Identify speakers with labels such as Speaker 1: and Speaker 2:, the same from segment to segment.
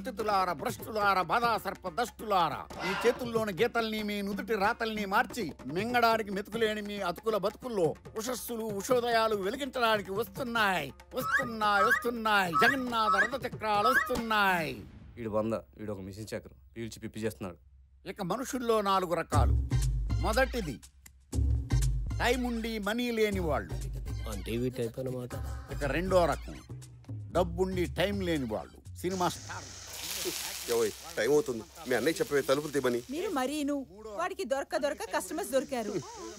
Speaker 1: పతితులార భ్రష్టులార బాధా సర్ప దష్టులార ఈ చేతుల్లోని గీతల్ని మీ నుదుటి రాతల్ని మార్చి మింగడానికి మెతుకులేని మీ అతుకుల బతుకుల్లో ఉషస్సులు ఉషోదయాలు వెలిగించడానికి వస్తున్నాయి వస్తున్నాయి వస్తున్నాయి జగన్నాథ రథ చక్రాలు వస్తున్నాయి.
Speaker 2: వీడు ఒక మిషన్ చక్రం పీల్చి పిప్పి చేస్తున్నాడు.
Speaker 1: ఇక మనుషుల్లో 4 రకాలు. మొదటిది టైం ఉండి మనీ లేని వాళ్ళు
Speaker 3: అంటే టైప్ అన్నమాట.
Speaker 1: ఇక రెండో రకం డబ్బుండి టైం లేని వాళ్ళు సినిమా స్టార్.
Speaker 4: టైం అవుతుంది, మీ అన్నయ్య చెప్పే తలుపులు తీమని.
Speaker 5: మీరు మరీను వాడికి దొరక కస్టమర్స్ దొరికారు,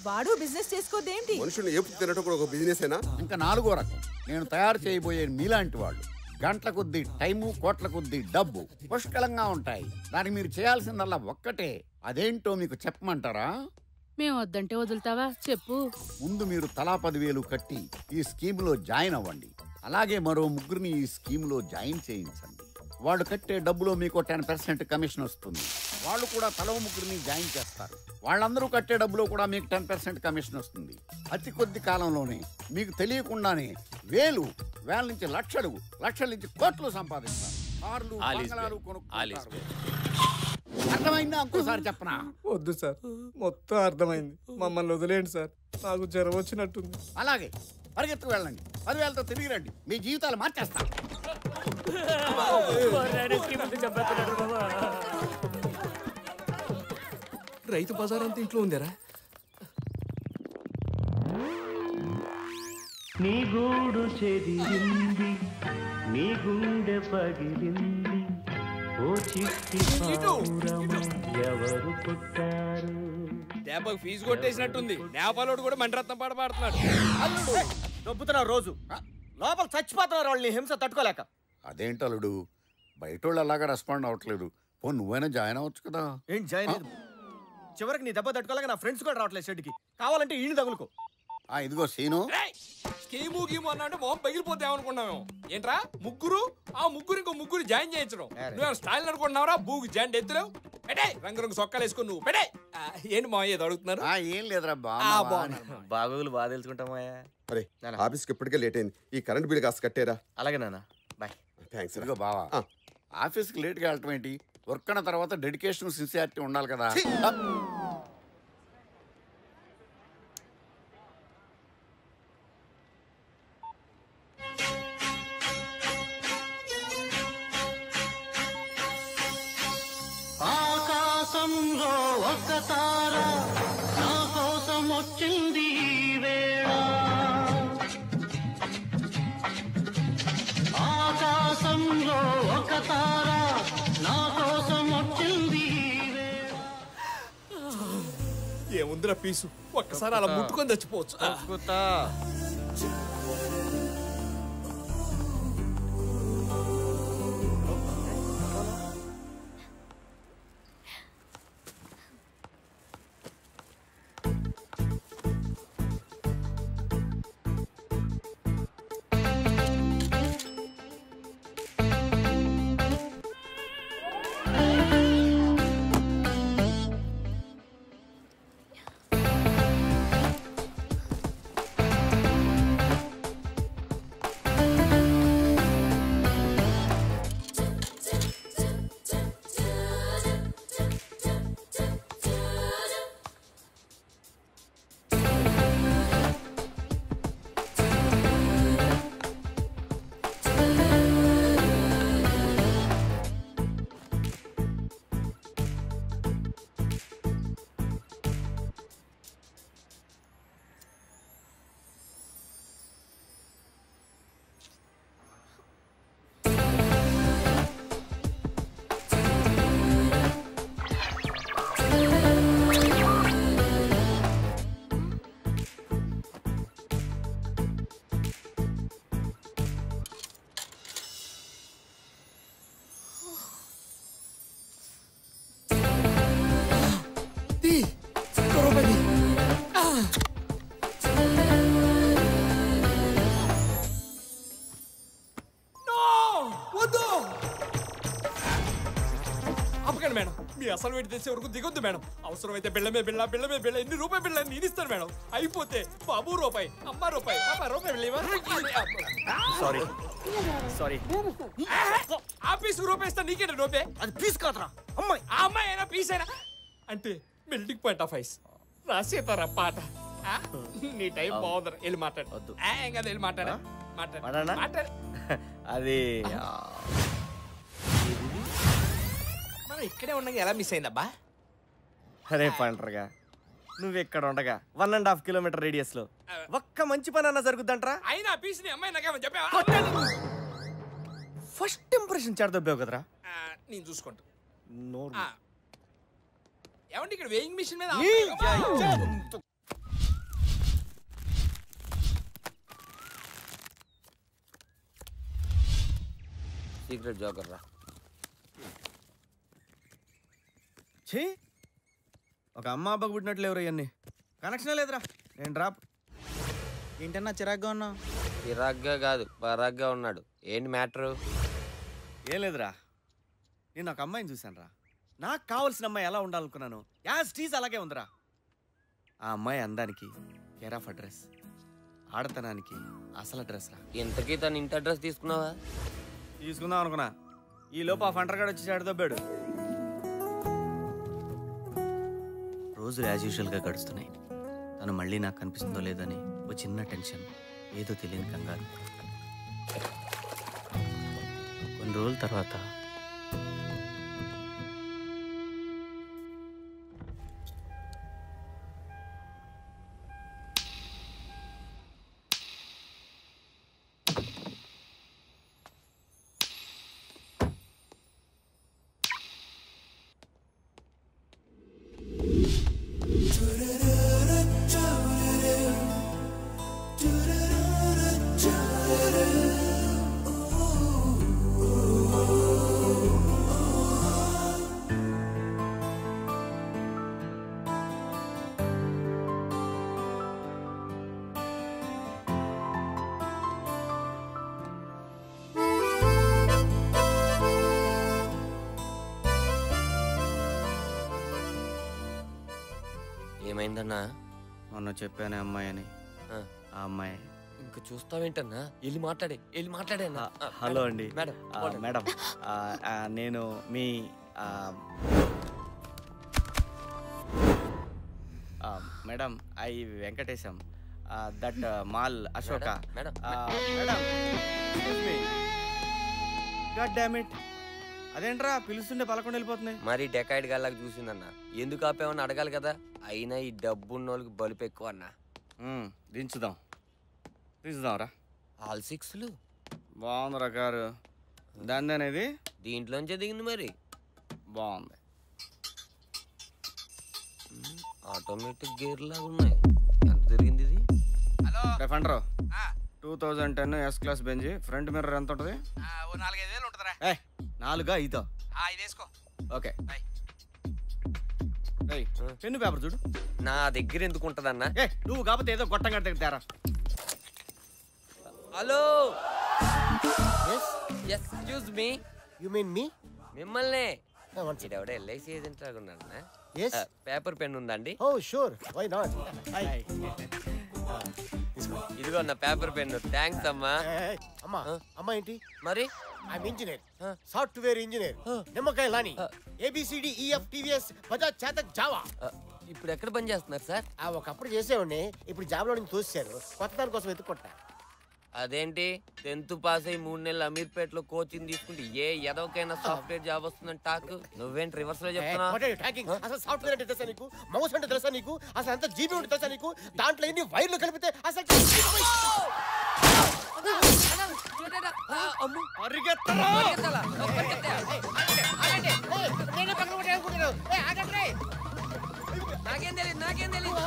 Speaker 5: వాడు బిజినెస్ చేసుకోదేంటి?
Speaker 4: మనుషుల్ని ఏపు తినడం కూడా ఒక బిజినెస్ అయినా.
Speaker 1: ఇంకా 4వ రకం నేను తయారు చేయబోయే మీలాంటి వాళ్ళు. గంటల కొద్దీ టైము, కోట్ల కొద్దీ డబ్బు పుష్కలంగా ఉంటాయి. దానికి మీరు చేయాల్సిందల్లా ఒక్కటే. అదేంటో మీకు చెప్పమంటారా?
Speaker 6: మేము వద్దంటే వదులుతావా చెప్పు.
Speaker 1: ముందు మీరు తలా 10,000 కట్టి ఈ స్కీమ్లో జాయిన్ అవ్వండి. అలాగే మరో 3 ఈ స్కీమ్లో జాయిన్ చేయించండి. వాళ్ళు కట్టే డబ్బులో మీకు 10% కమిషన్ వస్తుంది. వాళ్ళు కూడా తలో 3 జాయిన్ చేస్తారు. వాళ్ళందరూ కట్టే డబ్బులో కూడా మీకు 10% కమిషన్ వస్తుంది. అతి కొద్ది కాలంలోనే మీకు తెలియకుండానే వేల నుంచి లక్షలు, లక్షల నుంచి కోట్లు సంపాదిస్తారు. కార్లు, బంగళాలు కొనుక్కుంటారు. అర్థమైందా? ఇంకోసారి చెప్పనా?
Speaker 2: వద్దు సార్, మొత్తం అర్థమైంది. మమ్మల్ని వదిలేండి సార్, నాకు జ్వరం వచ్చినట్టుంది.
Speaker 1: అలాగే పరిగెత్తుకు వెళ్ళండి, 10,000తో తిరిగి రండి. మీ జీవితాలు మార్చేస్తా.
Speaker 3: రైతు బజార్ అంతా ఇంట్లో ఉందరా?
Speaker 7: నీ గూడు చెదిరింది, నీ గుండె పగిలింది, ఓ చిట్టి ఎవరు పుట్టారు?
Speaker 3: దెబ్బకు ఫీజు కొట్టేసినట్టుంది. నేపాలోడు కూడా మండరత్నం పాట పాడుతున్నాడు.
Speaker 8: అల్లుడు దొబ్బుతున్నారు, రోజు లోపల చచ్చిపోతున్నారు వాళ్ళని హింస తట్టుకోలేక.
Speaker 1: అదేంటలుడు బయటోళ్ళు అలాగా రెస్పాండ్ అవ్వట్లేదు. పో నువ్వైనా జాయిన్ అవ్వచ్చు కదా.
Speaker 8: ఏంటి జాయిన్? చివరికి నీ దెబ్బ తట్టుకోలేక నా ఫ్రెండ్స్ కూడా రావట్లేదు షెడ్కి. కావాలంటే ఈయన తగులుకో.
Speaker 1: ఇదిగో సీను,
Speaker 3: స్కీము గీము అన్నా అంటే మొహం పగిలిపోతే ఏమనుకున్నాము ఏంట్రా? ముగ్గురు ఇంకో ముగ్గురు జాయిన్ చేయించడం నువ్వు స్టైల్ అనుకుంటున్నావురా? బూగు జాయిన్ ఎత్తులేవు. పెట్టే రంగు సొక్కాలు వేసుకుని నువ్వు పెట్టే. ఏంటి మా ఏదో అడుగుతున్నారు?
Speaker 1: ఏం లేదురా
Speaker 8: బాగోగులు బాగా తెలుసుకుంటామయ్యా.
Speaker 4: అరే ఆఫీస్కి ఇప్పటికే లేట్ అయింది. ఈ కరెంట్ బిల్ కాస్త కట్టారా?
Speaker 8: అలాగే నాన్న, బాయ్.
Speaker 4: థ్యాంక్స్.
Speaker 1: ఇదిగో బావా, ఆఫీస్కి లేట్గా వెళ్ళటం ఏంటి? వర్క్ అన్న తర్వాత డెడికేషన్, సిన్సియారిటీ ఉండాలి కదా.
Speaker 7: ఆకాశంలో ఒక తార నా కోసం వచ్చింది వేళ, ఆకాశంలో ఒక తార నా కోసం వచ్చింది వేళ.
Speaker 3: ఏముందిరా పీసు, ఒక్కసారి అలా ముట్టుకొని చచ్చిపోవచ్చు. మేడం మీ అసలు వేడి తెచ్చే వరకు దిగొద్దు మేడం. అవసరమైతే బిళ్ళమే బిళ్ళ ఎన్ని రూపాయి బిళ్ళ నేను ఇస్తాను మేడం. అయిపోతే బాబు రూపాయి, అమ్మ రూపాయి, పాప రూపాయి.
Speaker 8: Sorry sorry.
Speaker 3: ఆఫీస్ రూపేస్తా నీకేంటి నోపే?
Speaker 8: అది పీస్ కాదురా, అమ్మాయి.
Speaker 3: ఆ అమ్మాయి అయినా పీస్ అయినా అంటే మెల్టింగ్ పాయింట్ ఆఫ్ ఐస్ రాసేతారా పాట. నీ టైం బాగుందిరా, వెళ్ళి మాట్లాడు.
Speaker 8: వద్దు.
Speaker 3: ఏం కదా, వెళ్ళి మాట్లాడా
Speaker 8: మాట్లాడనా?
Speaker 3: మాట్లాడు.
Speaker 8: అది
Speaker 3: మనం ఇక్కడే ఉండగా ఎలా మిస్ అయిందబ్బా?
Speaker 8: అరే పంటరుగా, నువ్వు ఇక్కడ ఉండగా 1.5 కిలోమీటర్ రేడియస్ లో ఒక్క మంచి పని అన్నా జరుగుద్దంటరా?
Speaker 3: అయినా పీస్ ని అమ్మాయి నాకేమో చెప్పావా?
Speaker 8: ఫస్ట్ ఇంప్రెషన్ చెడదొబ్బావు కదరా.
Speaker 3: నేను చూసుకుంటా.
Speaker 8: నోరు.
Speaker 3: ఏమంటే ఇక్కడ వేయింగ్ మిషన్ మీద
Speaker 9: సీక్రెట్ జోకర్ రా.
Speaker 8: ఛీ, ఒక అమ్మ అబ్బకు పుట్టినట్లు ఎవరు ఇవన్నీ కనెక్షన్ లేదురా. నేను డ్రాప్. ఏంటన్నా చిరాగ్గా ఉన్నావు?
Speaker 9: చిరాగ్గా కాదు, పరాగ్గా ఉన్నాడు. ఏంటి మ్యాటరు?
Speaker 8: ఏం లేదురా, నేను ఒక అమ్మాయిని చూశాను రా. నాకు కావాల్సిన అమ్మాయి ఎలా ఉండాలనుకున్నాను, యాజ్ టీజ్ అలాగే ఉందిరా. ఆ అమ్మాయి అందానికి కేర్ ఆఫ్ అడ్రస్, ఆడతనానికి అసలు అడ్రస్ రా.
Speaker 9: ఇంతకీ తన ఇంటి అడ్రస్ తీసుకున్నావా?
Speaker 8: తీసుకుందాం అనుకున్నా, ఈ లోపు ఆ ఫంటర్ గాడు వచ్చి చెడదొబ్బాడు. రోజులు యాజ్ యూజువల్గా గడుస్తున్నాయి. తను మళ్ళీ నాకు కనిపిస్తుందో లేదని ఓ చిన్న టెన్షన్, ఏదో తెలియని కంగారు. కొన్ని రోజుల తర్వాత
Speaker 9: ఏమైందన్నా?
Speaker 8: మొన్న చెప్పానే అమ్మాయి అని, ఆ అమ్మాయి.
Speaker 9: ఇంకా చూస్తావేంటన్నా? వెళ్ళి మాట్లాడే అన్నా.
Speaker 8: హలో అండి.
Speaker 9: మేడం,
Speaker 8: మేడం, నేను మీ మేడం ఐ వెంకటేశం, దట్ మాల్ Ashoka.
Speaker 9: Madam,
Speaker 8: madam, god damn it, అదేంట్రా పిలుస్తుండే పలకొండ వెళ్ళిపోతున్నాయి.
Speaker 9: మరి డెకాయిడ్ గాల్లాగా చూసిందన్నా. ఎందుకు ఆపేమని అడగాలి కదా. అయినా ఈ డబ్బున్నోళ్ళకి బలుపు ఎక్కువ అన్నా.
Speaker 8: దించుదాంరా.
Speaker 9: ఆల్ సిక్స్లు
Speaker 8: బాగుందిరా కారు. దాని అనేది
Speaker 9: దీంట్లోంచే దిగింది. మరి
Speaker 8: బాగుంది.
Speaker 9: ఆటోమేటిక్ గేర్ లాగా ఉన్నాయి. ఎంత తిరిగింది ఇది?
Speaker 8: ఫండ్రో 2010 S class Benz, front mirror ఎంత ఉంటుంది?
Speaker 3: 4-5 ఉంటుందిరా.
Speaker 8: 4-5.
Speaker 3: 5 వేసుకో.
Speaker 8: ఓకే. పెన్ను పేపర్ చూడు.
Speaker 9: నా దగ్గర ఎందుకు ఉంటదన్నా?
Speaker 8: నువ్వు కాకపోతే ఏదో గొట్టంగా తేరా.
Speaker 9: Hello, excuse me.
Speaker 10: You mean me?
Speaker 9: మిమ్మల్నే. ఇడెవడ LIC ఏజెంట్ లాగా ఉన్నాడన్నా. పేపర్ పెన్ ఉందండి?
Speaker 10: Oh sure, why not.
Speaker 9: ఇదిగో నా పేపర్ పెన్. థ్యాంక్స్ అమ్మా.
Speaker 10: అమ్మా ఏంటి?
Speaker 9: మరి
Speaker 10: ఐఎమ్ ఇంజనీర్, సాఫ్ట్వేర్ ఇంజనీర్. నిమ్మకాయ లాని, ABCD EF TVS Bajaj Chetak Java.
Speaker 9: ఇప్పుడు ఎక్కడ పని చేస్తున్నారు సార్?
Speaker 10: ఒకప్పుడు చేసేవాడిని, ఇప్పుడు జాబ్ లో నుంచి తోసేశారు. కొత్త దాని కోసం ఎత్తుకుంటా.
Speaker 9: అదేంటి 10th పాస్ అయ్యి 3 నెలలు అమీర్పేటలో కోచింగ్ తీసుకుంటే ఏ ఎదవకైనా సాఫ్ట్వేర్ జాబ్ వస్తుందని టాక్. నువ్వేంటి రివర్స్ లో చెప్తున్నావు?
Speaker 10: అసలు సాఫ్ట్వేర్ అంటే తెలుసా నీకు? మౌస్ అంటే తెలుసా నీకు? అసలు అంత జీబీ ఉంటే తెలుసా నీకు? దాంట్లో ఎన్ని వైర్లు కలిపితే అసలు
Speaker 9: నాకేం తెలియదు.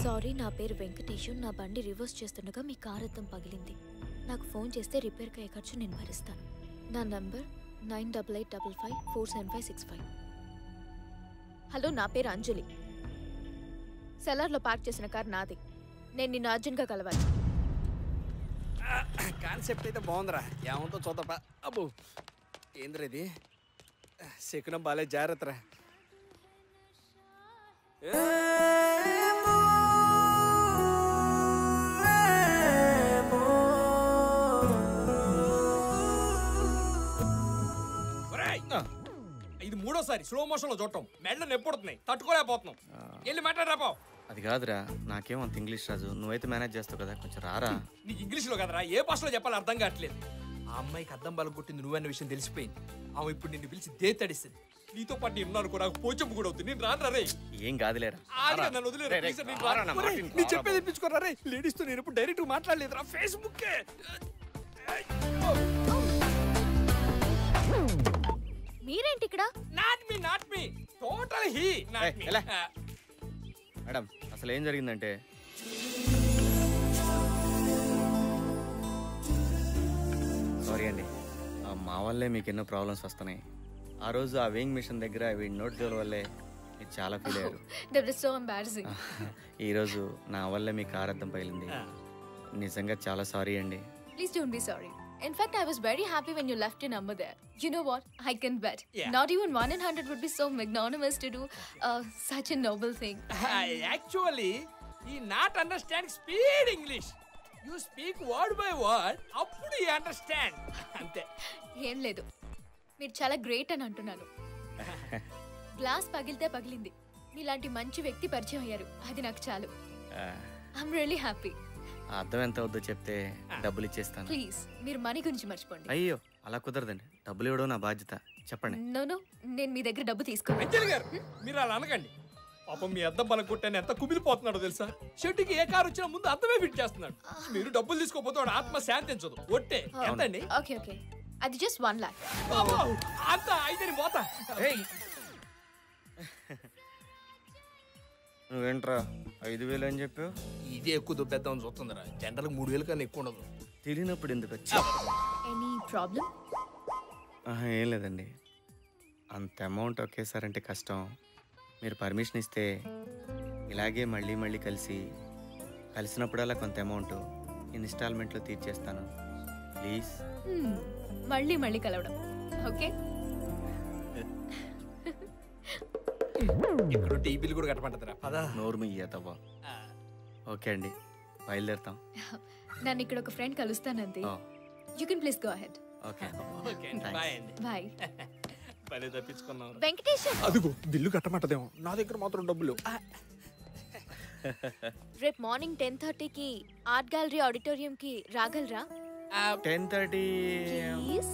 Speaker 11: సారీ, నా పేరు వెంకటేష్. నా బండి రివర్స్ చేస్తుండగా మీ కార్ అద్దం పగిలింది. నాకు ఫోన్ చేస్తే రిపేర్కి అయ్యే ఖర్చు నేను భరిస్తాను. నా నంబర్ 9885547565. హలో, నా పేరు అంజలి. సెలార్లో పార్క్ చేసిన కార్ నాది. నేను నిన్ను అర్జెంట్గా కలవాలి.
Speaker 3: కాన్సెప్ట్ అయితే బాగుందిరా, ఏమంటో చూద్దాపా. అబ్బో ఏంద్రా ఇది, శకునం బాలే, జాగ్రత్తరా. ఇది మూడోసారి స్లో మోషన్ లో చూడటం, మెడలు నొప్పుడుతున్నాయి, తట్టుకోలేకపోతున్నాం. వెళ్ళి మాట్లాడరాపో.
Speaker 8: అది కాదురా, నాకేం అంత ఇంగ్లీష్ రాజు, నువ్వైతే మేనేజ్ చేస్తావు కదా, కొంచెం రారా.
Speaker 3: నీకు ఇంగ్లీష్ లో కదరా, ఏ భాషలో చెప్పాలో అర్థం కావట్లేదు. ఆ అమ్మాయికి అద్దం బలం కొట్టింది నువ్వన్న విషయం తెలిసిపోయింది. ఆమె ఇప్పుడు నిన్ను పిలిచి దేతడిస్తుంది. నీతో పాటు నేను ఉన్నాను కూడా, పోచంపు కూడా అవుతుంది. నేను రాను రే.
Speaker 8: ఏం కాదులేరా,
Speaker 3: నన్ను వదిలేరా. నేను చెప్పేది వినిపించుకోరా రే. లేడీస్ తో నేను ఇప్పుడు డైరెక్ట్ మాట్లాడలేదురా, ఫేస్బుక్.
Speaker 11: మీరేంటి ఇక్కడ?
Speaker 3: Not me total he.
Speaker 8: Madam, అసలు ఏం జరిగిందంటే, సారీ అండి, మా వల్లే మీకు ఎన్నో ప్రాబ్లమ్స్ వస్తున్నాయి. ఆ రోజు ఆ వేయింగ్ మిషన్ దగ్గర వీడి నోట్ జోల వల్లే మీరు చాలా ఫీల్ అయ్యారు.
Speaker 11: That was so embarrassing.
Speaker 8: ఈరోజు నా వల్లే మీ కారు అద్దం పగిలింది. నిజంగా చాలా సారీ అండి.
Speaker 11: Please don't be sorry. In fact, I was very happy when you left your number there. You know what? I can bet.
Speaker 3: Yeah.
Speaker 11: Not even 1 in 100 would be so magnanimous to do such a noble thing.
Speaker 3: Actually, he not understand speed English. You speak word by word, అప్పుడు he understand. అంతే.
Speaker 11: ఏం లేదు, మీరు చాలా great అని అంటున్నాను. Glass పగిలితే పగిలింది, మీలాంటి మంచి వ్యక్తి పరిచయం అయ్యారు, అది నాకు చాలు. I'm really happy.
Speaker 8: అర్థం ఎంత అవుద్దో చెప్తే డబ్బులు ఇచ్చేస్తాను.
Speaker 11: ప్లీజ్, మీరు మనీ గురించి మర్చిపోండి.
Speaker 8: అయ్యో, అలా కుదరదండి, డబ్బులు ఇవ్వడం నా బాధ్యత. చెప్పండి.
Speaker 11: నో, నేను మీ దగ్గర డబ్బు తీసుకోను.
Speaker 3: అంజలి గారు, మీరు అలా అనకండి. పాపం మీ అద్దం బలం కొట్టాను ఎంత కుమిలిపోతున్నాడో తెలుసా. షెడ్డుకి ఏ కారు వచ్చినా ముందు అద్దమే ఫిట్ చేస్తున్నాడు. మీరు డబ్బులు తీసుకోకపోతే వాడు ఆత్మ శాంతించదు. ఒట్టే ఎంతండి?
Speaker 11: ఓకే, అది జస్ట్ 1 lakh.
Speaker 3: అంత అయితే పోతా.
Speaker 8: నువ్వేంట్రా 5,000 అని చెప్పావు?
Speaker 3: ఇదే ఎక్కువ దుబ్బేద్దామని చూస్తుందిరా. జనరల్ 3,000 కన్నా ఎక్కువ ఉండదు.
Speaker 8: తెలియనప్పుడు ఎందుకు వచ్చి?
Speaker 11: Any problem?
Speaker 8: ఏం లేదండి, అంత అమౌంట్ ఒకేసారంటే కష్టం. మీరు పర్మిషన్ ఇస్తే ఇలాగే మళ్ళీ మళ్ళీ కలిసినప్పుడల్లా కొంత అమౌంట్ ఇన్స్టాల్మెంట్లో తీర్చేస్తాను. ప్లీజ్.
Speaker 11: మళ్ళీ కలవడం. ఓకే,
Speaker 3: ఇప్పుడు టీపీలు కూడా కట్టమంటారా? పదా.
Speaker 8: నోరు ముయ్యేతవ్వా. ఓకే అండి, బయలుదేరుతాం.
Speaker 11: నన్ను ఇక్కడ ఒక ఫ్రెండ్ కలుస్తానండి. You can please go ahead.
Speaker 8: Okay,
Speaker 3: bye అండి.
Speaker 11: బాయ్.
Speaker 3: పని తప్పించుకున్నాం.
Speaker 11: వెంకటేశం,
Speaker 3: అదిగో బిల్లు కట్టమంటదేమో, నా దగ్గర మాత్రం డబ్బులు.
Speaker 11: రేపు మార్నింగ్ 10:30కి ఆర్ట్ గ్యాలరీ ఆడిటోరియం కి రాగలరా?
Speaker 8: 10:30.
Speaker 11: ప్లీజ్.